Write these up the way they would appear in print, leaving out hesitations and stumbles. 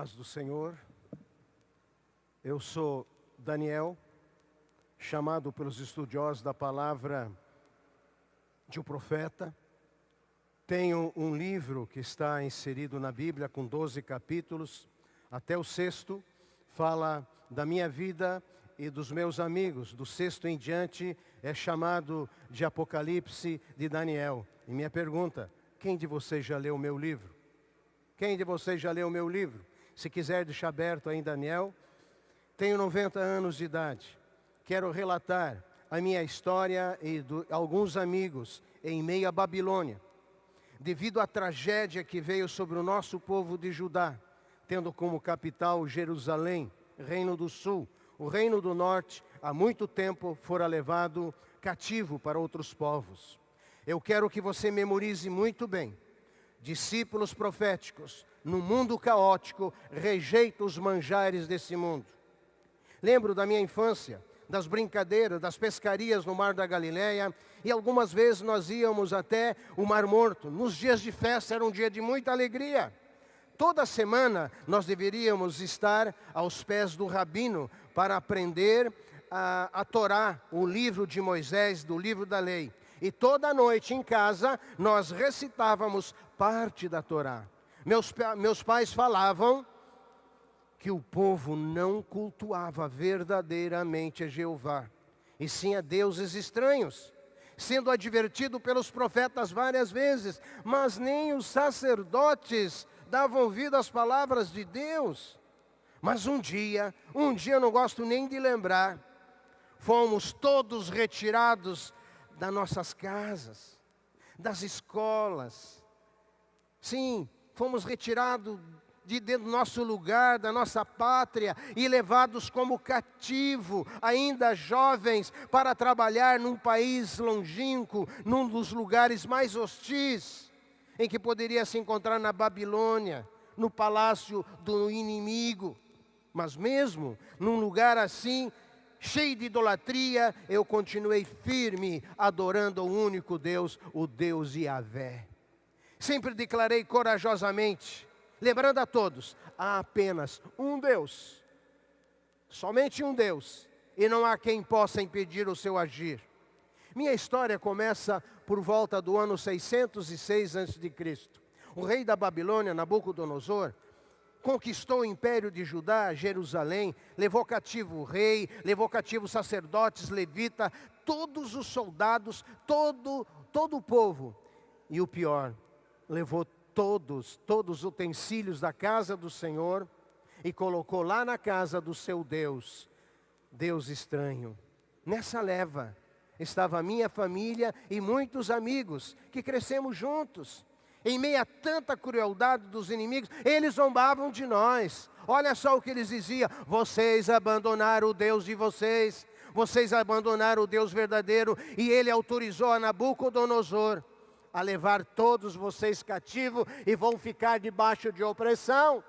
Paz do Senhor. Eu sou Daniel, chamado pelos estudiosos da palavra de um profeta. Tenho um livro que está inserido na Bíblia com 12 capítulos. Até o sexto fala da minha vida e dos meus amigos. Do sexto em diante é chamado de Apocalipse de Daniel. E minha pergunta: quem de vocês já leu o meu livro? Quem de vocês já leu o meu livro? Se quiser deixar aberto aí em Daniel. Tenho 90 anos de idade. Quero relatar a minha história e de alguns amigos em meio à Babilônia. Devido à tragédia que veio sobre o nosso povo de Judá, tendo como capital Jerusalém, Reino do Sul. O Reino do Norte, há muito tempo, fora levado cativo para outros povos. Eu quero que você memorize muito bem. Discípulos proféticos, no mundo caótico, rejeitam os manjares desse mundo. Lembro da minha infância, das brincadeiras, das pescarias no Mar da Galileia, e algumas vezes nós íamos até o Mar Morto. Nos dias de festa era um dia de muita alegria. Toda semana nós deveríamos estar aos pés do rabino para aprender a Torá, o livro de Moisés, do livro da lei. E toda noite em casa nós recitávamos parte da Torá. Meus pais falavam que o povo não cultuava verdadeiramente a Jeová, e sim a deuses estranhos, sendo advertido pelos profetas várias vezes, mas nem os sacerdotes davam ouvido às palavras de Deus. Mas um dia eu não gosto nem de lembrar, fomos todos retirados das nossas casas, das escolas. Sim, fomos retirados de dentro do nosso lugar, da nossa pátria, e levados como cativo, ainda jovens, para trabalhar num país longínquo, num dos lugares mais hostis, em que poderia se encontrar na Babilônia, no palácio do inimigo. Mas mesmo num lugar assim, cheio de idolatria, eu continuei firme, adorando o único Deus, o Deus Yahvé. Sempre declarei corajosamente, lembrando a todos, há apenas um Deus, somente um Deus, e não há quem possa impedir o seu agir. Minha história começa por volta do ano 606 a.C. O rei da Babilônia, Nabucodonosor, conquistou o império de Judá, Jerusalém, levou cativo o rei, levou cativo os sacerdotes, levita, todos os soldados, todo o povo. E o pior, levou todos os utensílios da casa do Senhor e colocou lá na casa do seu Deus, Deus estranho. Nessa leva estava a minha família e muitos amigos que crescemos juntos. Em meio a tanta crueldade dos inimigos, eles zombavam de nós. Olha só o que eles diziam: vocês abandonaram o Deus de vocês, vocês abandonaram o Deus verdadeiro, e ele autorizou a Nabucodonosor a levar todos vocês cativos e vão ficar debaixo de opressão.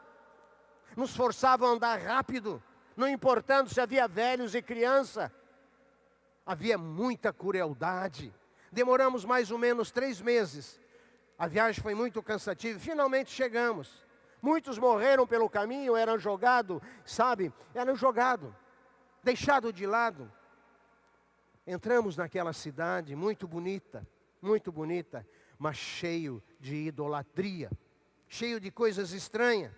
Nos forçavam a andar rápido, não importando se havia velhos e criança. Havia muita crueldade. Demoramos mais ou menos 3 meses. A viagem foi muito cansativa, finalmente chegamos. Muitos morreram pelo caminho, eram jogados, deixados de lado. Entramos naquela cidade muito bonita, mas cheio de idolatria, cheio de coisas estranhas.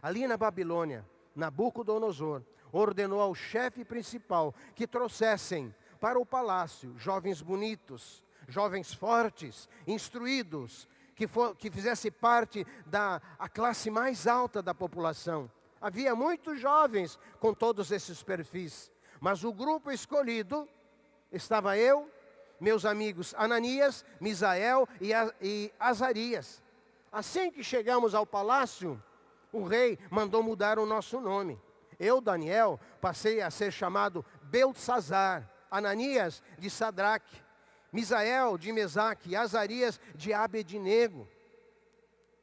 Ali na Babilônia, Nabucodonosor ordenou ao chefe principal que trouxessem para o palácio jovens bonitos, jovens fortes, instruídos, que fizesse parte da classe mais alta da população. Havia muitos jovens com todos esses perfis, mas o grupo escolhido estava eu, meus amigos Ananias, Misael e Azarias. Assim que chegamos ao palácio, o rei mandou mudar o nosso nome. Eu, Daniel, passei a ser chamado Beltsazar, Ananias de Sadraque, Misael de Mesaque e Azarias de Abednego.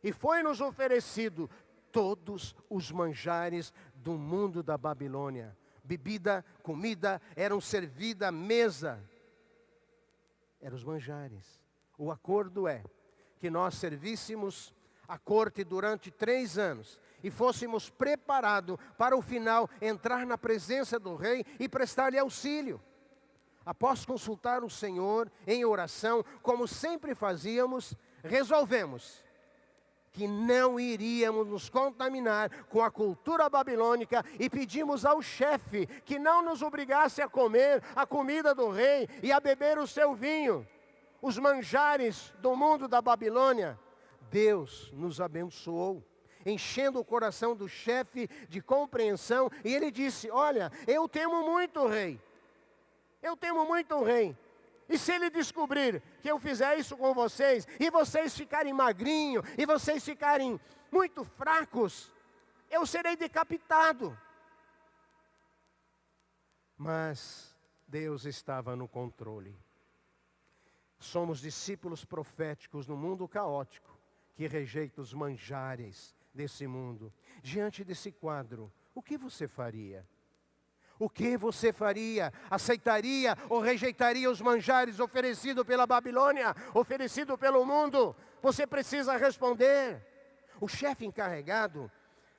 E foi-nos oferecido todos os manjares do mundo da Babilônia. Bebida, comida, eram servidas à mesa. Eram os manjares. O acordo é que nós servíssemos a corte durante 3 anos. e fôssemos preparados para o final entrar na presença do rei e prestar-lhe auxílio. Após consultar o Senhor em oração, como sempre fazíamos, resolvemos que não iríamos nos contaminar com a cultura babilônica e pedimos ao chefe que não nos obrigasse a comer a comida do rei e a beber o seu vinho, os manjares do mundo da Babilônia. Deus nos abençoou, enchendo o coração do chefe de compreensão, e ele disse: olha, eu temo muito o rei, eu temo muito o rei. E se ele descobrir que eu fizer isso com vocês, e vocês ficarem magrinhos, e vocês ficarem muito fracos, eu serei decapitado. Mas Deus estava no controle. Somos discípulos proféticos no mundo caótico, que rejeita os manjares desse mundo. Diante desse quadro, o que você faria? O que você faria? Aceitaria ou rejeitaria os manjares oferecidos pela Babilônia, oferecidos pelo mundo? Você precisa responder. O chefe encarregado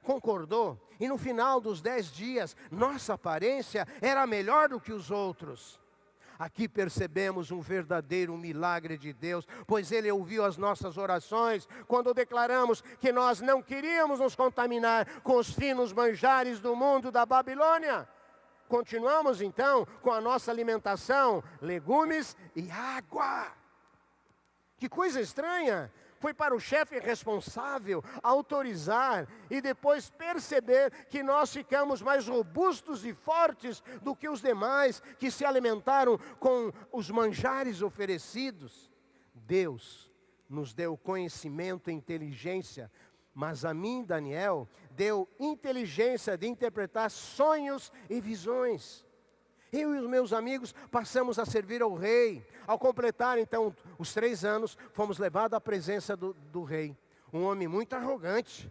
concordou, e no final dos 10 dias, nossa aparência era melhor do que os outros. Aqui percebemos um verdadeiro milagre de Deus, pois Ele ouviu as nossas orações, quando declaramos que nós não queríamos nos contaminar com os finos manjares do mundo da Babilônia. Continuamos então com a nossa alimentação, legumes e água. Que coisa estranha! Foi para o chefe responsável autorizar e depois perceber que nós ficamos mais robustos e fortes do que os demais que se alimentaram com os manjares oferecidos. Deus nos deu conhecimento e inteligência, mas a mim, Daniel, deu inteligência de interpretar sonhos e visões. Eu e os meus amigos passamos a servir ao rei. Ao completar então os 3 anos, fomos levados à presença do rei. Um homem muito arrogante.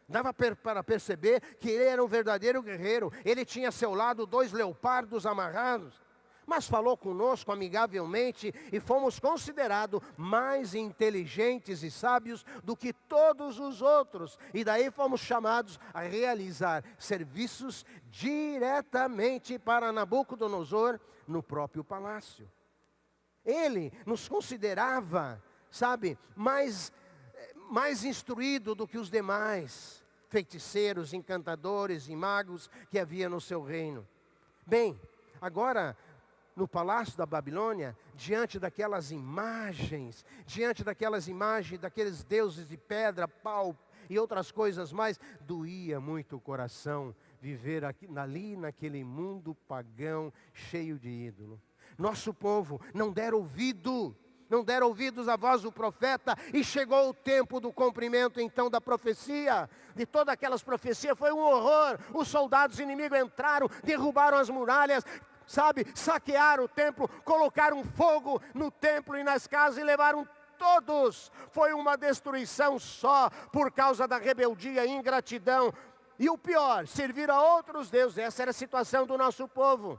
Dava para perceber que ele era um verdadeiro guerreiro. Ele tinha a seu lado 2 leopardos amarrados. Mas falou conosco amigavelmente e fomos considerados mais inteligentes e sábios do que todos os outros. E daí fomos chamados a realizar serviços diretamente para Nabucodonosor no próprio palácio. Ele nos considerava, sabe, mais instruído do que os demais feiticeiros, encantadores e magos que havia no seu reino. Bem, agora no palácio da Babilônia, diante daquelas imagens, daqueles deuses de pedra, pau e outras coisas mais, doía muito o coração viver ali naquele mundo pagão cheio de ídolo. Nosso povo não dera ouvidos à voz do profeta, e chegou o tempo do cumprimento então da profecia. De todas aquelas profecias foi um horror. Os soldados inimigos entraram, derrubaram as muralhas, saquearam o templo, colocaram fogo no templo e nas casas e levaram todos. Foi uma destruição só por causa da rebeldia e ingratidão. E o pior, servir a outros deuses. Essa era a situação do nosso povo.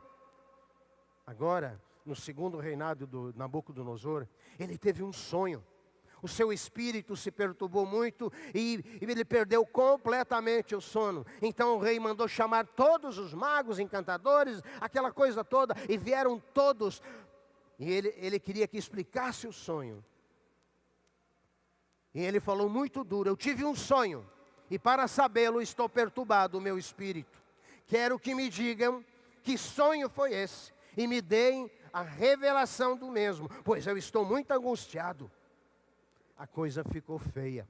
Agora, no segundo reinado do Nabucodonosor, ele teve um sonho. O seu espírito se perturbou muito e ele perdeu completamente o sono. Então o rei mandou chamar todos os magos, encantadores, aquela coisa toda, e vieram todos. E ele queria que explicasse o sonho. E ele falou muito duro: eu tive um sonho, e para sabê-lo estou perturbado o meu espírito. Quero que me digam que sonho foi esse, e me deem a revelação do mesmo, pois eu estou muito angustiado. A coisa ficou feia.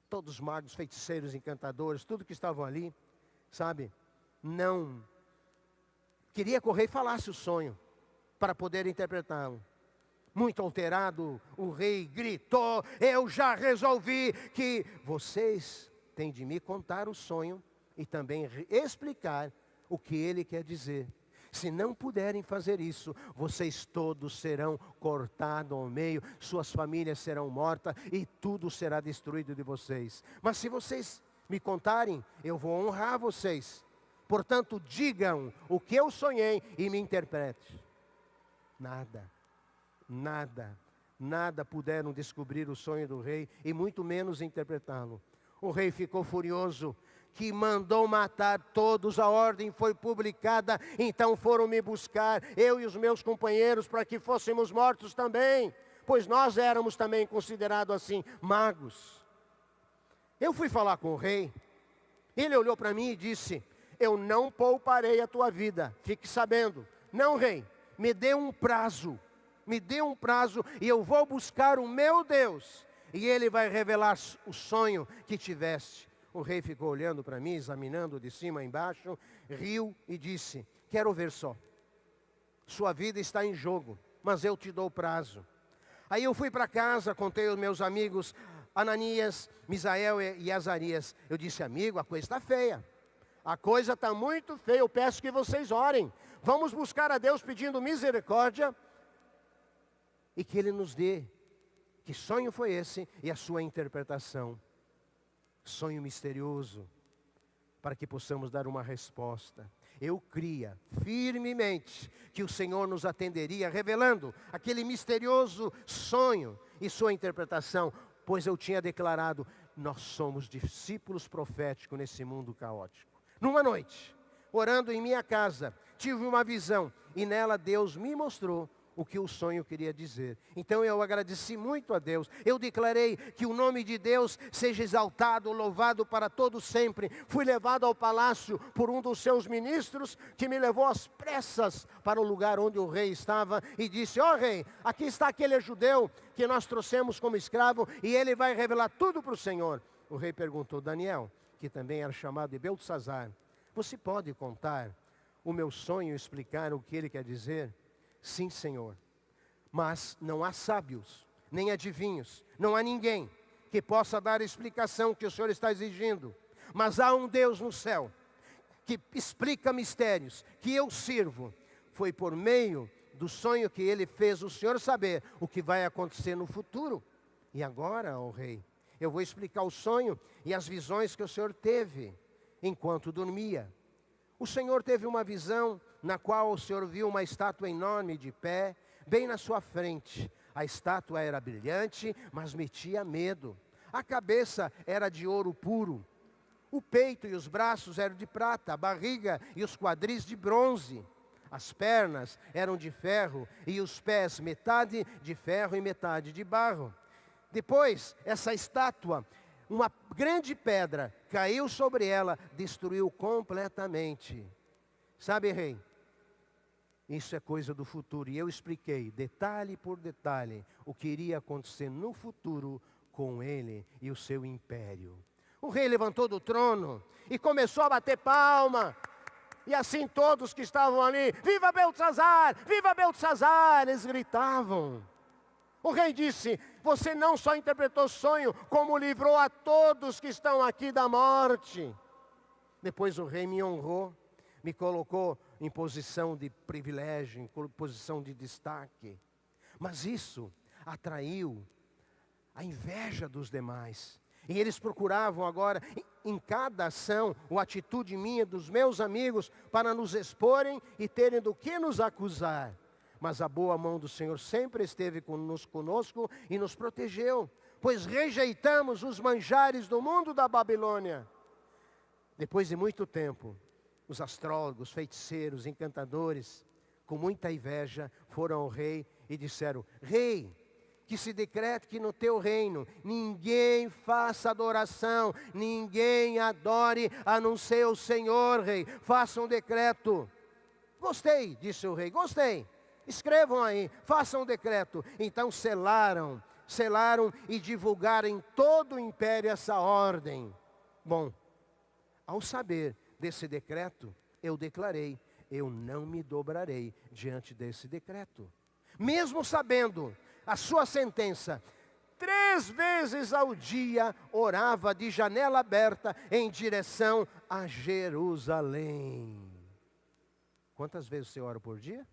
Todos os magos, feiticeiros, encantadores, tudo que estavam ali, não queria correr e falasse o sonho, para poder interpretá-lo. Muito alterado, o rei gritou: eu já resolvi que vocês têm de me contar o sonho e também explicar o que ele quer dizer. Se não puderem fazer isso, vocês todos serão cortados ao meio, suas famílias serão mortas e tudo será destruído de vocês. Mas se vocês me contarem, eu vou honrar vocês. Portanto, digam o que eu sonhei e me interprete. Nada puderam descobrir o sonho do rei e muito menos interpretá-lo. O rei ficou furioso, que mandou matar todos, a ordem foi publicada, então foram me buscar, eu e os meus companheiros, para que fôssemos mortos também, pois nós éramos também considerados assim, magos. Eu fui falar com o rei, ele olhou para mim e disse: eu não pouparei a tua vida, fique sabendo. Não, rei, me dê um prazo e eu vou buscar o meu Deus, e ele vai revelar o sonho que tiveste. O rei ficou olhando para mim, examinando de cima a embaixo, riu e disse: quero ver só, sua vida está em jogo, mas eu te dou prazo. Aí eu fui para casa, contei aos meus amigos Ananias, Misael e Azarias. Eu disse: amigo, a coisa está feia, a coisa está muito feia, eu peço que vocês orem. Vamos buscar a Deus pedindo misericórdia, e que Ele nos dê. Que sonho foi esse e a sua interpretação? Sonho misterioso, para que possamos dar uma resposta. Eu cria firmemente que o Senhor nos atenderia, revelando aquele misterioso sonho e sua interpretação, pois eu tinha declarado: nós somos discípulos proféticos nesse mundo caótico. Numa noite, orando em minha casa, tive uma visão, e nela Deus me mostrou o que o sonho queria dizer. Então eu agradeci muito a Deus. Eu declarei que o nome de Deus seja exaltado, louvado para todo sempre. Fui levado ao palácio por um dos seus ministros, que me levou às pressas para o lugar onde o rei estava, e disse: ó rei, aqui está aquele judeu que nós trouxemos como escravo, e ele vai revelar tudo para o Senhor. O rei perguntou: Daniel, que também era chamado de Beltesazar, você pode contar o meu sonho e explicar o que ele quer dizer? Sim, Senhor, mas não há sábios, nem adivinhos, não há ninguém que possa dar a explicação que o Senhor está exigindo. Mas há um Deus no céu, que explica mistérios, que eu sirvo. Foi por meio do sonho que ele fez o Senhor saber o que vai acontecer no futuro. E agora, ó rei, eu vou explicar o sonho e as visões que o Senhor teve enquanto dormia. O Senhor teve uma visão na qual o Senhor viu uma estátua enorme de pé, bem na sua frente. A estátua era brilhante, mas metia medo. A cabeça era de ouro puro. O peito e os braços eram de prata, a barriga e os quadris de bronze. As pernas eram de ferro e os pés metade de ferro e metade de barro. Depois, essa estátua, uma grande pedra caiu sobre ela, destruiu completamente. Sabe, rei, isso é coisa do futuro. E eu expliquei, detalhe por detalhe, o que iria acontecer no futuro com ele e o seu império. O rei levantou do trono e começou a bater palma. E assim todos que estavam ali: viva Beltesazar, viva Beltesazar, eles gritavam. O rei disse: você não só interpretou sonho, como livrou a todos que estão aqui da morte. Depois o rei me honrou, me colocou em posição de privilégio, em posição de destaque. Mas isso atraiu a inveja dos demais. E eles procuravam agora, em cada ação, ou atitude minha, dos meus amigos, para nos exporem e terem do que nos acusar. Mas a boa mão do Senhor sempre esteve conosco e nos protegeu, pois rejeitamos os manjares do mundo da Babilônia. Depois de muito tempo, os astrólogos, feiticeiros, encantadores, com muita inveja, foram ao rei e disseram: rei, que se decrete que no teu reino ninguém faça adoração, ninguém adore a não ser o Senhor, rei. Faça um decreto. Gostei, disse o rei, gostei. Escrevam aí, façam um decreto. Então selaram e divulgaram em todo o império essa ordem. Bom, ao saber desse decreto, eu declarei: eu não me dobrarei diante desse decreto. Mesmo sabendo a sua sentença, 3 vezes ao dia orava de janela aberta em direção a Jerusalém. Quantas vezes você ora por dia?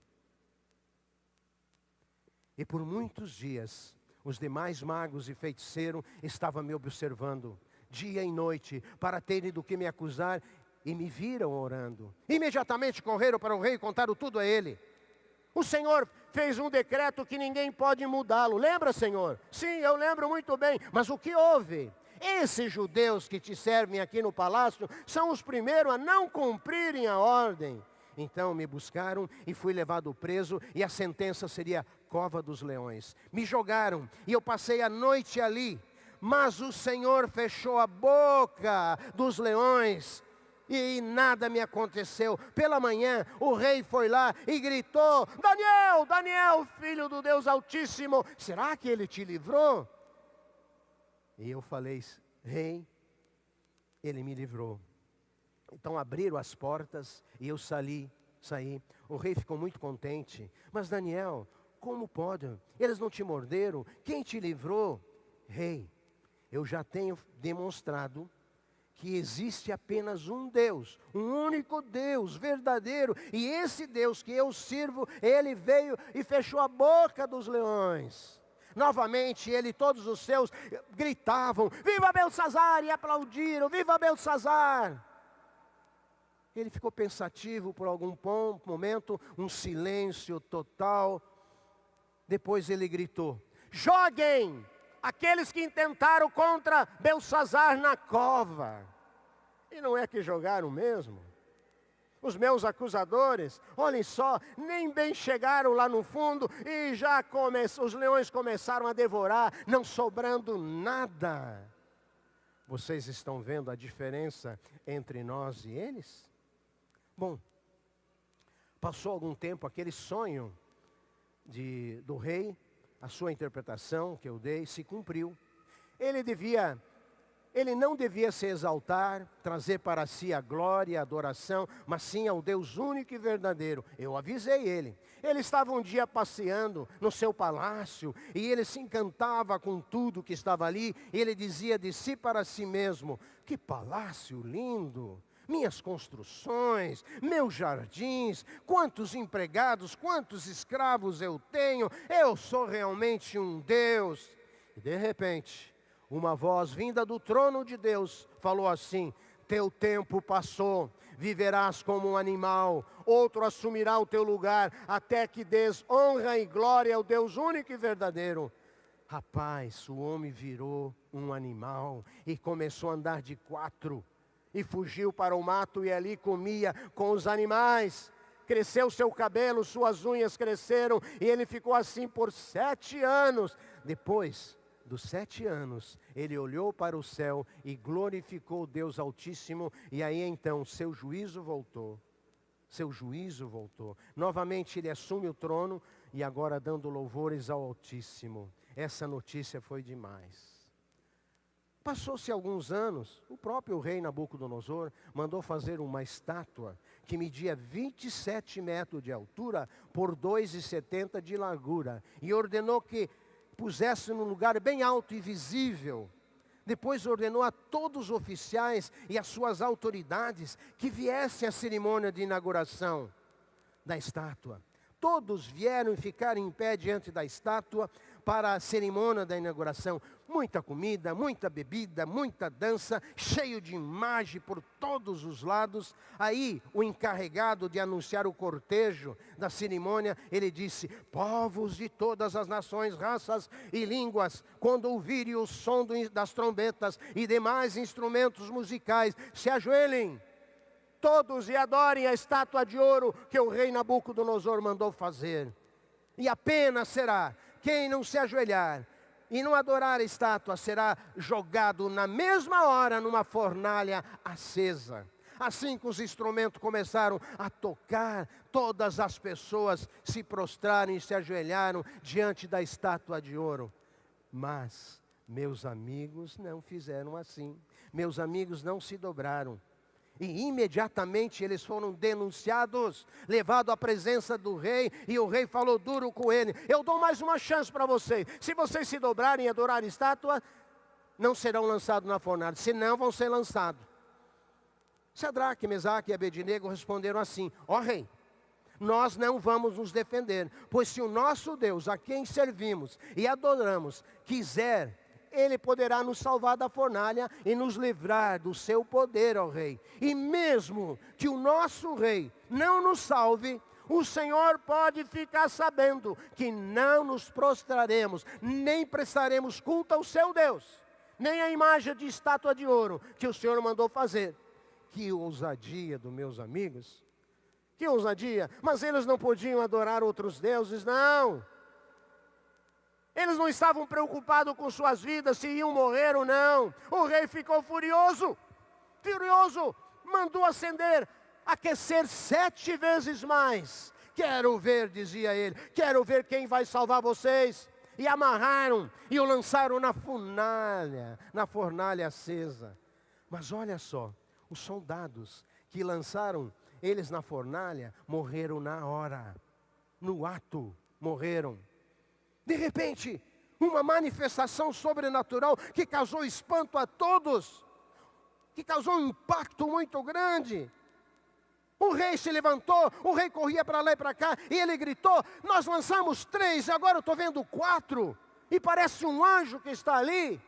E por muitos dias, os demais magos e feiticeiros estavam me observando, dia e noite, para terem do que me acusar, e me viram orando. Imediatamente correram para o rei e contaram tudo a ele. O Senhor fez um decreto que ninguém pode mudá-lo. Lembra, Senhor? Sim, eu lembro muito bem. Mas o que houve? esses judeus que te servem aqui no palácio são os primeiros a não cumprirem a ordem. Então me buscaram e fui levado preso, e a sentença seria cova dos leões. Me jogaram e eu passei a noite ali, mas o Senhor fechou a boca dos leões e nada me aconteceu. Pela manhã o rei foi lá e gritou: Daniel, Daniel, filho do Deus Altíssimo, será que ele te livrou? E eu falei: rei, ele me livrou. Então abriram as portas e eu saí. O rei ficou muito contente. Mas Daniel, como pode? Eles não te morderam? Quem te livrou? Rei, eu já tenho demonstrado que existe apenas um Deus, um único Deus verdadeiro. E esse Deus que eu sirvo, ele veio e fechou a boca dos leões. Novamente ele e todos os seus gritavam: viva Beltzazar! E aplaudiram: viva Beltzazar! Ele ficou pensativo por algum momento, um silêncio total. Depois ele gritou: joguem aqueles que intentaram contra Beltzazar na cova. E não é que jogaram mesmo? Os meus acusadores, olhem só, nem bem chegaram lá no fundo e já os leões começaram a devorar, não sobrando nada. Vocês estão vendo a diferença entre nós e eles? Bom, passou algum tempo, aquele sonho do rei, a sua interpretação que eu dei, se cumpriu. Ele não devia se exaltar, trazer para si a glória, a adoração, mas sim ao Deus único e verdadeiro. Eu avisei ele. Ele estava um dia passeando no seu palácio, e ele se encantava com tudo que estava ali, e ele dizia de si para si mesmo: que palácio lindo! Minhas construções, meus jardins, quantos empregados, quantos escravos eu tenho, eu sou realmente um Deus. E de repente, uma voz vinda do trono de Deus falou assim: teu tempo passou, viverás como um animal, outro assumirá o teu lugar, até que dês honra e glória ao Deus único e verdadeiro. Rapaz, o homem virou um animal e começou a andar de quatro. E fugiu para o mato e ali comia com os animais. Cresceu seu cabelo, suas unhas cresceram, e ele ficou assim por 7 anos. Depois dos 7 anos, ele olhou para o céu e glorificou o Deus Altíssimo. E aí então seu juízo voltou. Novamente ele assume o trono e agora dando louvores ao Altíssimo. Essa notícia foi demais. Passou-se alguns anos, o próprio rei Nabucodonosor mandou fazer uma estátua que media 27 metros de altura por 2,70 de largura. E ordenou que pusesse num lugar bem alto e visível. Depois ordenou a todos os oficiais e as suas autoridades que viessem à cerimônia de inauguração da estátua. Todos vieram e ficaram em pé diante da estátua para a cerimônia da inauguração. Muita comida, muita bebida, muita dança, cheio de imagem por todos os lados. Aí o encarregado de anunciar o cortejo da cerimônia, ele disse: povos de todas as nações, raças e línguas, quando ouvirem o som das trombetas e demais instrumentos musicais, se ajoelhem todos e adorem a estátua de ouro que o rei Nabucodonosor mandou fazer. E apenas será quem não se ajoelhar e não adorar a estátua será jogado na mesma hora numa fornalha acesa. Assim que os instrumentos começaram a tocar, todas as pessoas se prostraram e se ajoelharam diante da estátua de ouro. Mas meus amigos não fizeram assim. Meus amigos não se dobraram. E imediatamente eles foram denunciados, levados à presença do rei, e o rei falou duro com ele: eu dou mais uma chance para vocês. Se vocês se dobrarem e adorarem a estátua, não serão lançados na fornalha, senão vão ser lançados. Sadraque, Mesaque e Abednego responderam assim: ó rei, nós não vamos nos defender, pois se o nosso Deus, a quem servimos e adoramos, quiser, Ele poderá nos salvar da fornalha e nos livrar do seu poder, ó rei. E mesmo que o nosso rei não nos salve, o Senhor pode ficar sabendo que não nos prostraremos, nem prestaremos culto ao seu Deus. nem a imagem de estátua de ouro que o Senhor mandou fazer. Que ousadia dos meus amigos. Que ousadia. Mas eles não podiam adorar outros deuses, não. Eles não estavam preocupados com suas vidas, se iam morrer ou não. O rei ficou furioso. Furioso. Mandou acender, aquecer 7 vezes mais. Quero ver, dizia ele, quero ver quem vai salvar vocês. E amarraram e o lançaram na fornalha acesa. Mas olha só, os soldados que lançaram eles na fornalha morreram na hora, no ato, morreram. De repente, uma manifestação sobrenatural que causou espanto a todos, que causou um impacto muito grande. O rei se levantou, o rei corria para lá e para cá, e ele gritou: nós lançamos 3, agora eu estou vendo 4, e parece um anjo que está ali.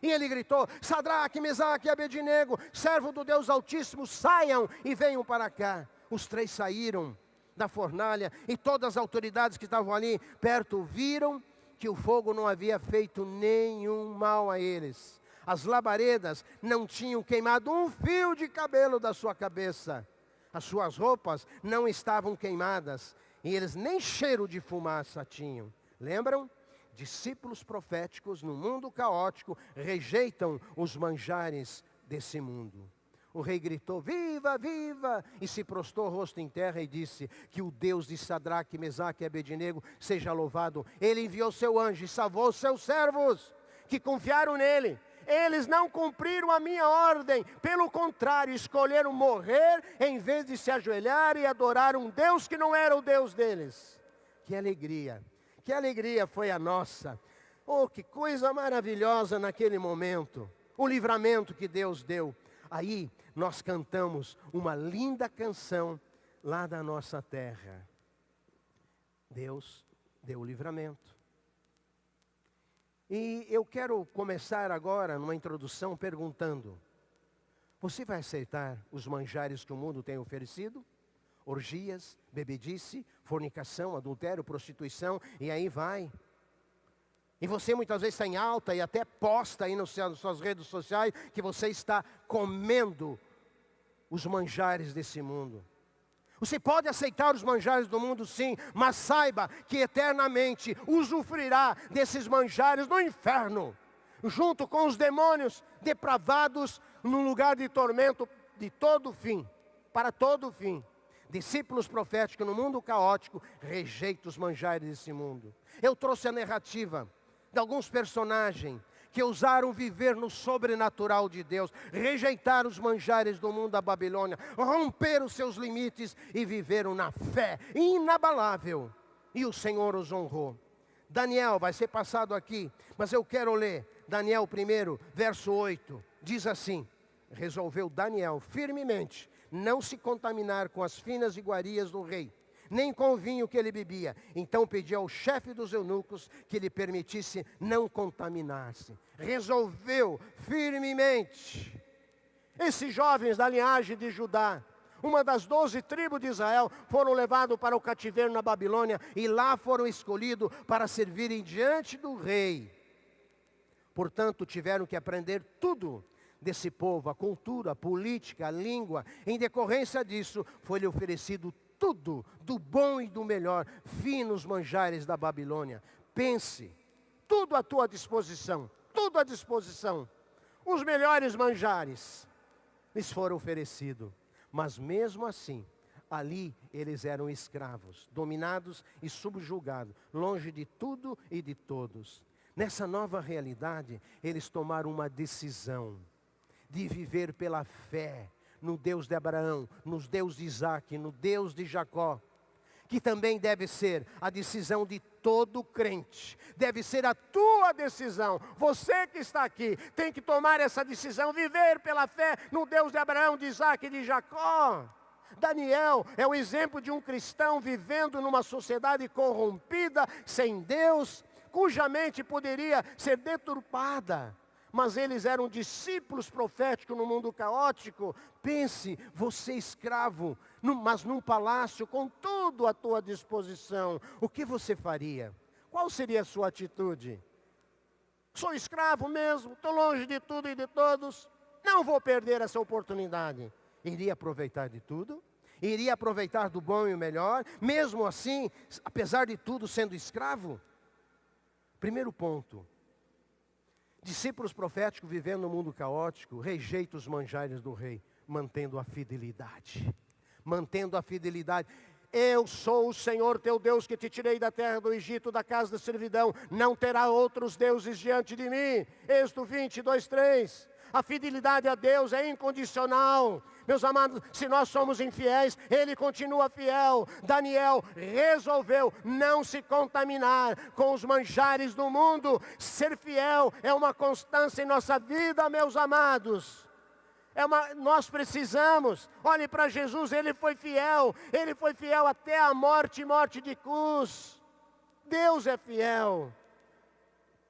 E ele gritou: Sadraque, Mesaque e Abednego, servo do Deus Altíssimo, saiam e venham para cá. Os 3 saíram da fornalha, e todas as autoridades que estavam ali perto viram que o fogo não havia feito nenhum mal a eles. As labaredas não tinham queimado um fio de cabelo da sua cabeça. As suas roupas não estavam queimadas, e eles nem cheiro de fumaça tinham. Lembram? Discípulos proféticos no mundo caótico rejeitam os manjares desse mundo. O rei gritou: viva, viva! E se prostrou rosto em terra e disse: que o Deus de Sadraque, Mesaque e Abednego seja louvado. Ele enviou seu anjo e salvou os seus servos, que confiaram nele. Eles não cumpriram a minha ordem, pelo contrário, escolheram morrer em vez de se ajoelhar e adorar um Deus que não era o Deus deles. Que alegria foi a nossa. Oh, que coisa maravilhosa naquele momento, o livramento que Deus deu. Aí nós cantamos uma linda canção lá da nossa terra. Deus deu o livramento. E eu quero começar agora numa introdução perguntando: você vai aceitar os manjares que o mundo tem oferecido? Orgias, bebedice, fornicação, adultério, prostituição, e aí vai. E você muitas vezes está em alta e até posta aí nas suas redes sociais que você está comendo os manjares desse mundo. Você pode aceitar os manjares do mundo, sim, mas saiba que eternamente usufruirá desses manjares no inferno, junto com os demônios depravados, num lugar de tormento de todo fim, para todo fim. Discípulos proféticos no mundo caótico rejeitam os manjares desse mundo. Eu trouxe a narrativa de alguns personagens que ousaram viver no sobrenatural de Deus, rejeitaram os manjares do mundo da Babilônia, romperam seus limites e viveram na fé inabalável. E o Senhor os honrou. Daniel vai ser passado aqui, mas eu quero ler Daniel 1, verso 8. Diz assim: resolveu Daniel firmemente não se contaminar com as finas iguarias do rei, nem com o vinho que ele bebia. Então pediu ao chefe dos eunucos que lhe permitisse não contaminar-se. Resolveu firmemente. Esses jovens da linhagem de Judá, uma das 12 tribos de Israel, foram levados para o cativeiro na Babilônia, e lá foram escolhidos para servirem diante do rei. Portanto, tiveram que aprender tudo desse povo, a cultura, a política, a língua. Em decorrência disso, foi-lhe oferecido tudo do bom e do melhor, finos manjares da Babilônia. Pense, tudo à tua disposição, tudo à disposição. Os melhores manjares lhes foram oferecidos, mas mesmo assim, ali eles eram escravos, dominados e subjugados, longe de tudo e de todos. Nessa nova realidade, eles tomaram uma decisão de viver pela fé no Deus de Abraão, no Deus de Isaac, no Deus de Jacó, que também deve ser a decisão de todo crente, deve ser a tua decisão. Você que está aqui tem que tomar essa decisão, viver pela fé no Deus de Abraão, de Isaac e de Jacó. Daniel é o exemplo de um cristão vivendo numa sociedade corrompida, sem Deus, cuja mente poderia ser deturpada. Mas eles eram discípulos proféticos no mundo caótico. Pense, você escravo, mas num palácio com tudo à tua disposição. O que você faria? Qual seria a sua atitude? Sou escravo mesmo, estou longe de tudo e de todos. Não vou perder essa oportunidade. Iria aproveitar de tudo, iria aproveitar do bom e o melhor, mesmo assim, apesar de tudo, sendo escravo. Primeiro ponto. Discípulos proféticos vivendo no mundo caótico, rejeita os manjares do rei, mantendo a fidelidade. Mantendo a fidelidade. Eu sou o Senhor teu Deus que te tirei da terra do Egito, da casa da servidão. Não terá outros deuses diante de mim. Êxodo 22:3. A fidelidade a Deus é incondicional. Meus amados, se nós somos infiéis, Ele continua fiel. Daniel resolveu não se contaminar com os manjares do mundo. Ser fiel é uma constância em nossa vida, meus amados. Nós precisamos. Olhe para Jesus, Ele foi fiel até a morte de cruz. Deus é fiel.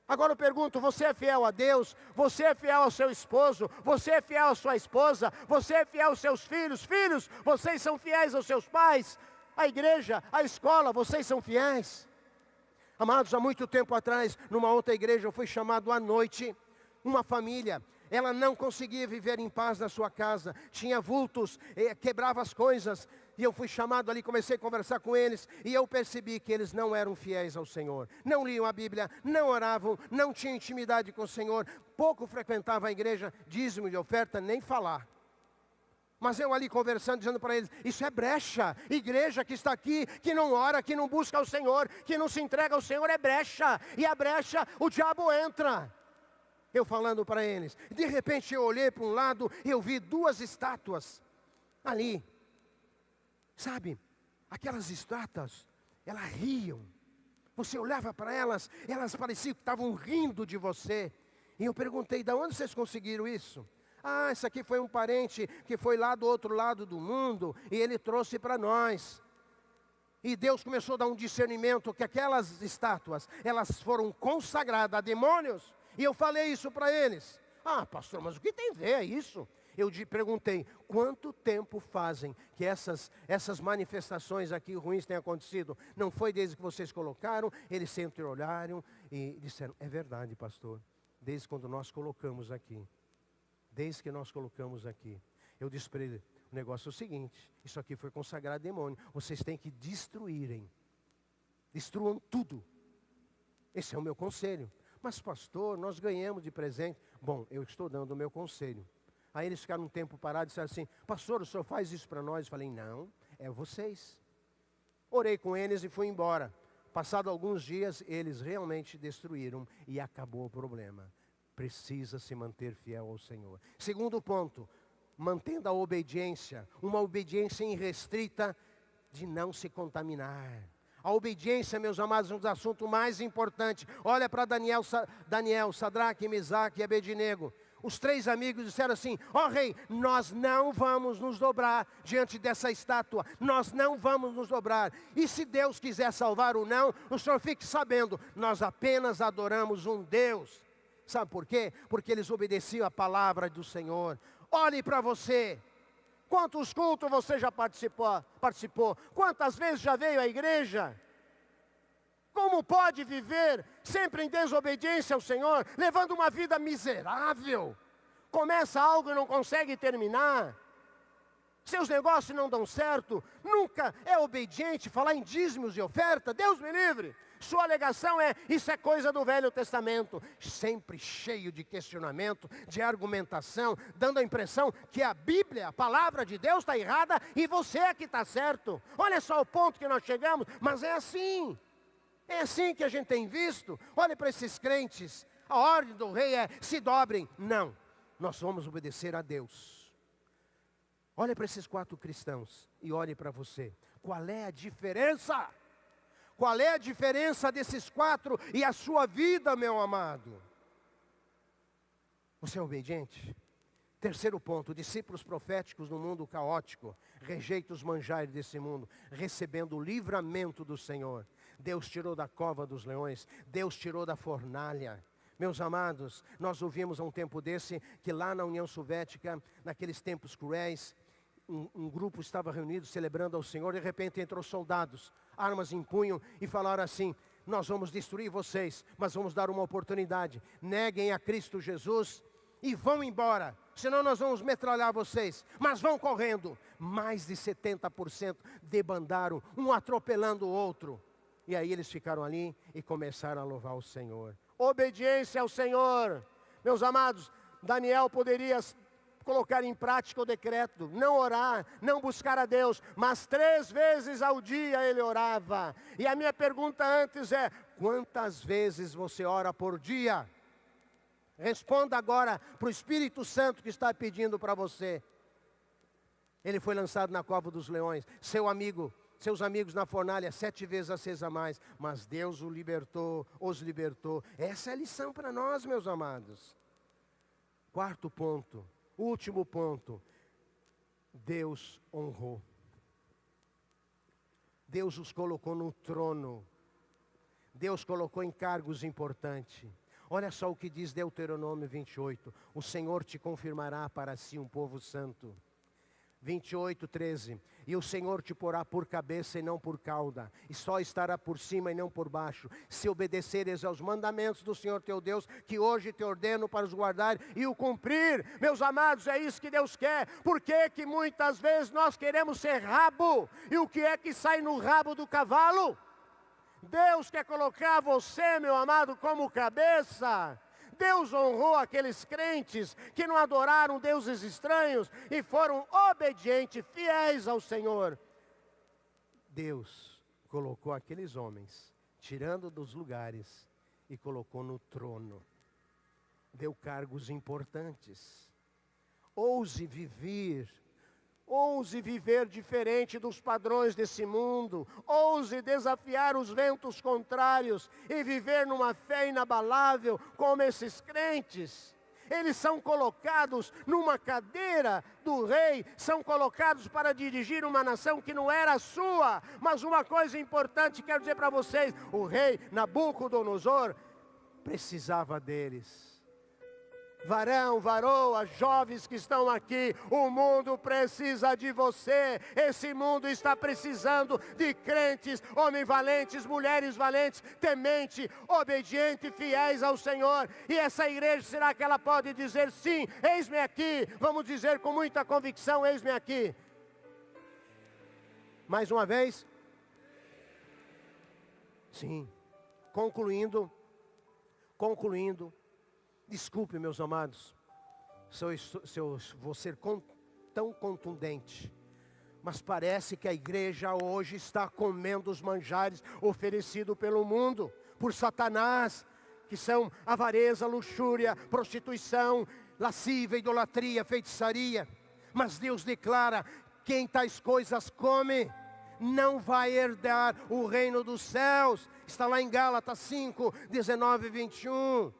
Agora eu pergunto, você é fiel a Deus? Você é fiel ao seu esposo? Você é fiel à sua esposa? Você é fiel aos seus filhos? Filhos, vocês são fiéis aos seus pais? A igreja, a escola, vocês são fiéis? Amados, há muito tempo atrás, numa outra igreja, eu fui chamado à noite. Uma família, ela não conseguia viver em paz na sua casa. Tinha vultos, quebrava as coisas. E eu fui chamado ali, comecei a conversar com eles, e eu percebi que eles não eram fiéis ao Senhor. Não liam a Bíblia, não oravam, não tinham intimidade com o Senhor, pouco frequentavam a igreja, dízimo de oferta, nem falar. Mas eu ali conversando, dizendo para eles, isso é brecha. Igreja que está aqui, que não ora, que não busca o Senhor, que não se entrega ao Senhor, é brecha. E a brecha, o diabo entra. Eu falando para eles, de repente eu olhei para um lado, e eu vi duas estátuas ali. Sabe, aquelas estátuas, elas riam. Você olhava para elas, elas pareciam que estavam rindo de você. E eu perguntei, de onde vocês conseguiram isso? Ah, isso aqui foi um parente que foi lá do outro lado do mundo, e ele trouxe para nós. E Deus começou a dar um discernimento, que aquelas estátuas, elas foram consagradas a demônios. E eu falei isso para eles. Ah, pastor, mas o que tem a ver isso? Eu perguntei, quanto tempo fazem que essas manifestações aqui ruins têm acontecido? Não foi desde que vocês colocaram? Eles sempre olharam e disseram, é verdade, pastor. Desde quando nós colocamos aqui. Desde que nós colocamos aqui. Eu disse para ele, o negócio é o seguinte, isso aqui foi consagrado a demônio. Vocês têm que destruírem. Destruam tudo. Esse é o meu conselho. Mas pastor, nós ganhamos de presente. Bom, eu estou dando o meu conselho. Aí eles ficaram um tempo parados e disseram assim, pastor, o senhor faz isso para nós? Eu falei, não, é vocês. Orei com eles e fui embora. Passado alguns dias, eles realmente destruíram e acabou o problema. Precisa se manter fiel ao Senhor. Segundo ponto, mantendo a obediência, uma obediência irrestrita de não se contaminar. A obediência, meus amados, é um dos assuntos mais importantes. Olha para Daniel, Sadraque, Mesaque e Abednego. Os três amigos disseram assim, ó rei, nós não vamos nos dobrar diante dessa estátua. Nós não vamos nos dobrar. E se Deus quiser salvar ou não, o senhor fique sabendo, nós apenas adoramos um Deus. Sabe por quê? Porque eles obedeciam a palavra do Senhor. Olhe para você. Quantos cultos você já participou? Quantas vezes já veio à igreja? Como pode viver sempre em desobediência ao Senhor, levando uma vida miserável? Começa algo e não consegue terminar. Seus negócios não dão certo. Nunca é obediente, falar em dízimos e oferta. Deus me livre. Sua alegação é, isso é coisa do Velho Testamento. Sempre cheio de questionamento, de argumentação, dando a impressão que a Bíblia, a palavra de Deus está errada e você é que está certo. Olha só o ponto que nós chegamos, mas é assim. É assim que a gente tem visto. Olhe para esses crentes. A ordem do rei é, se dobrem. Não, nós vamos obedecer a Deus. Olhe para esses 4 cristãos e olhe para você. Qual é a diferença? Qual é a diferença desses 4 e a sua vida, meu amado? Você é obediente? Terceiro ponto, discípulos proféticos no mundo caótico, rejeita os manjares desse mundo, recebendo o livramento do Senhor. Deus tirou da cova dos leões, Deus tirou da fornalha. Meus amados, nós ouvimos há um tempo desse, que lá na União Soviética, naqueles tempos cruéis, um grupo estava reunido celebrando ao Senhor, e de repente entrou soldados, armas em punho, e falaram assim, nós vamos destruir vocês, mas vamos dar uma oportunidade. Neguem a Cristo Jesus e vão embora, senão nós vamos metralhar vocês. Mas vão correndo. Mais de 70% debandaram, um atropelando o outro. E aí eles ficaram ali e começaram a louvar o Senhor. Obediência ao Senhor. Meus amados, Daniel poderia colocar em prática o decreto, não orar, não buscar a Deus, mas 3 vezes ao dia ele orava. E a minha pergunta antes é: quantas vezes você ora por dia? Responda agora para o Espírito Santo que está pedindo para você. Ele foi lançado na cova dos leões, seus amigos na fornalha 7 vezes acesa mais, mas Deus os libertou. Essa é a lição para nós, meus amados. 4º ponto, último ponto, Deus honrou. Deus os colocou no trono. Deus colocou em cargos importantes. Olha só o que diz Deuteronômio 28. O Senhor te confirmará para si um povo santo. 28:13. E o Senhor te porá por cabeça e não por cauda, e só estará por cima e não por baixo, se obedeceres aos mandamentos do Senhor teu Deus, que hoje te ordeno para os guardar e o cumprir. Meus amados, é isso que Deus quer. Por que que muitas vezes nós queremos ser rabo? E o que é que sai no rabo do cavalo? Deus quer colocar você, meu amado, como cabeça. Deus honrou aqueles crentes que não adoraram deuses estranhos e foram obedientes, fiéis ao Senhor. Deus colocou aqueles homens, tirando dos lugares e colocou no trono. Deu cargos importantes. Ouse viver diferente dos padrões desse mundo. Ouse desafiar os ventos contrários e viver numa fé inabalável como esses crentes. Eles são colocados numa cadeira do rei, são colocados para dirigir uma nação que não era sua. Mas uma coisa importante quero dizer para vocês: o rei Nabucodonosor precisava deles. Varoa, jovens que estão aqui, o mundo precisa de você. Esse mundo está precisando de crentes, homens valentes, mulheres valentes, temente, obediente, fiéis ao Senhor. E essa igreja, será que ela pode dizer sim, eis-me aqui? Vamos dizer com muita convicção, eis-me aqui. Mais uma vez? Sim. Concluindo. Desculpe, meus amados, se eu vou ser tão contundente, mas parece que a igreja hoje está comendo os manjares oferecidos pelo mundo, por Satanás, que são avareza, luxúria, prostituição, lascívia, idolatria, feitiçaria. Mas Deus declara: quem tais coisas come, não vai herdar o reino dos céus. Está lá em Gálatas 5, 19 e 21.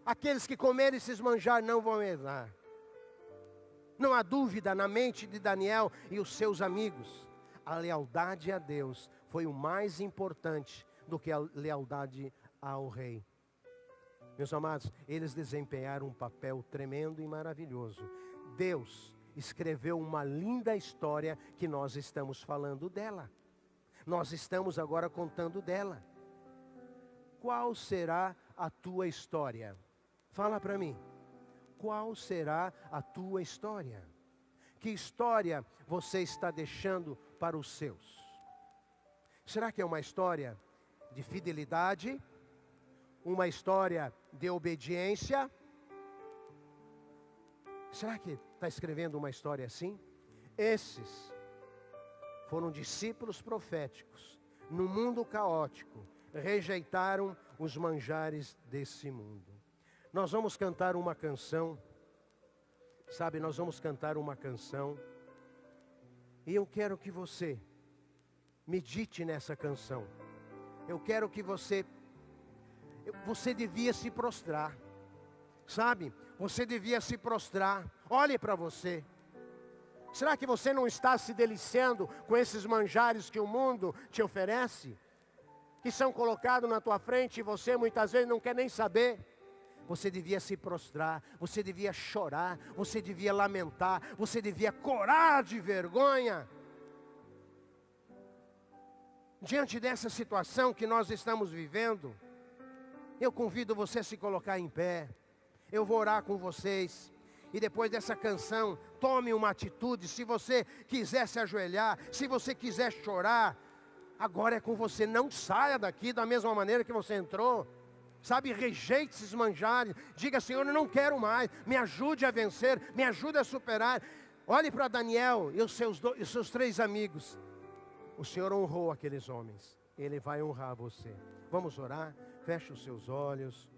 Aqueles que comerem esses manjares não vão herdar. Não há dúvida na mente de Daniel e os seus amigos. A lealdade a Deus foi o mais importante do que a lealdade ao rei. Meus amados, eles desempenharam um papel tremendo e maravilhoso. Deus escreveu uma linda história que nós estamos falando dela. Nós estamos agora contando dela. Qual será a tua história? Fala para mim. Qual será a tua história? Que história você está deixando para os seus? Será que é uma história de fidelidade? Uma história de obediência? Será que está escrevendo uma história assim? Esses foram discípulos proféticos. No mundo caótico, rejeitaram os manjares desse mundo. Nós vamos cantar uma canção. Sabe, nós vamos cantar uma canção. E eu quero que você medite nessa canção. Eu quero que você devia se prostrar. Sabe, você devia se prostrar. Olhe para você. Será que você não está se deliciando com esses manjares que o mundo te oferece? Que são colocados na tua frente e você muitas vezes não quer nem saber. Você devia se prostrar, você devia chorar, você devia lamentar, você devia corar de vergonha. Diante dessa situação que nós estamos vivendo, eu convido você a se colocar em pé. Eu vou orar com vocês. E depois dessa canção, tome uma atitude. Se você quiser se ajoelhar, se você quiser chorar, agora é com você. Não saia daqui da mesma maneira que você entrou. Sabe, rejeite esses manjares. Diga, Senhor, eu não quero mais. Me ajude a vencer, me ajude a superar. Olhe para Daniel e os seus 3 amigos. O Senhor honrou aqueles homens. Ele vai honrar você. Vamos orar? Feche os seus olhos.